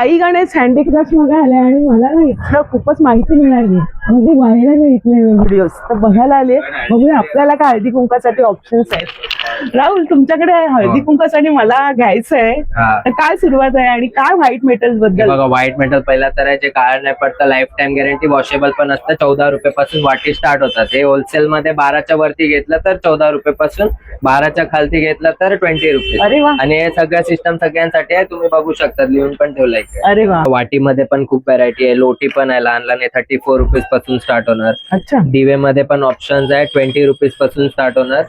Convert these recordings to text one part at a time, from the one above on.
आई Ganesh handicraft मध्ये आले आणि मला ना इथलं खूपच माहिती मिळाली, म्हणजे व्हायरल इथले व्हिडिओज तर बघायला आले. बघूया आपल्याला काय हळदी कुंकासाठी ऑप्शन्स आहेत. राहुल, तुमच्याकडे हळदी कुंकासाठी मला घ्यायचं आहे, तर काय सुरुवात आहे आणि काय व्हाईट मेटल्स बद्दल? बघा, व्हाईट मेटल पहिला तर आहे जे काळ नाही पडतं, लाईफ टाइम गॅरंटी, वॉशेबल पण असतं. 14 रुपयापासून वाटी स्टार्ट होतात. हे होलसेल मध्ये 12च्या वरती घेतलं तर 14 रुपयापासून, 12च्या खालती घेतलं तर 20 रुपये. अरे वा. आणि हे सगळं सिस्टम सगळ्यांसाठी आहे, तुम्ही बघू शकता, लिहून पण ठेवलंय. अरे वा. वाटीमध्ये पण खूप व्हरायटी आहे. लोटी पण आहे, लहान लहान 34 रुपीज पासून स्टार्ट होणार. अच्छा. दिवे मध्ये पण ऑप्शन्स आहे, 20 रुपीज पासून स्टार्ट होणार.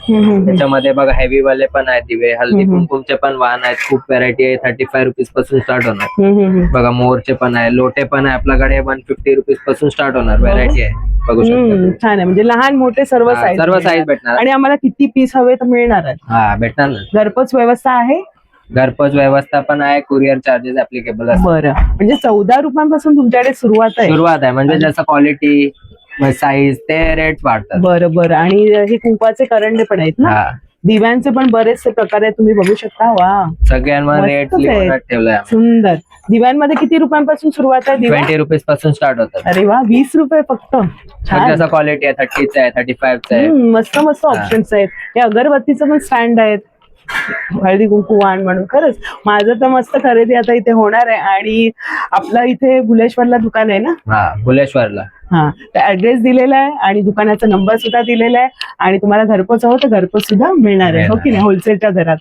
त्याच्यामध्ये बघा हेवी वाले पण आहे दिवे, हल्दी कुंकुमचे पण वाहन आहेत, खूप व्हरायटी आहे. 35 रुपीज पासून स्टार्ट होणार. बघा मोरचे पण आहे, लोटे पण आहे आपल्याकडे, 150 रुपीज पासून स्टार्ट होणार. व्हरायटी आहे, बघू शकता. छान आहे, म्हणजे लहान मोठे सर्व साईज, सर्व साईज भेटणार. आणि आम्हाला किती पीस हवे तर मिळणार आहे? हा, भेटणार ना. घरपोच व्यवस्था आहे? घरपोच व्यवस्था पण आहे, कुरिअर चार्जेस ऍप्लिकेबल असतात. बरं, म्हणजे 14 रुपयांपासून तुमच्याकडे सुरुवात आहे? सुरुवात आहे, म्हणजे जसं क्वालिटी साईज ते रेट वाढतात. बरं बरं. आणि हे कुंकवाचे करंडे पण आहेत ना? दिव्यांचे पण बरेचसे प्रकार आहेत, तुम्ही बघू शकता. वा, सगळ्यांमध्ये रेट ठेवलाय. सुंदर. दिव्यांमध्ये किती रुपयांपासून सुरुवात आहे? 20 रुपीज पासून स्टार्ट होतात. अरे वा, 20 रुपये फक्त. जसं क्वालिटी आहे, 30चा आहे, 35चा आहे. मस्त मस्त ऑप्शन्स आहेत. हे अगरबत्तीचं पण स्टँड आहेत, हळदी कुंकू वाण म्हणून. खरंच माझं तर मस्त खरेदी आता इथे होणार आहे. आणि आपलं इथे भुलेश्वरला दुकान आहे ना? हा, भुलेश्वरला. हा, तर ऍड्रेस दिलेला आहे आणि दुकानाचा नंबर सुद्धा दिलेला आहे, आणि तुम्हाला घरपोच हवं तर घरपोच सुद्धा मिळणार आहे, हो की नाही, होलसेलच्या दरात.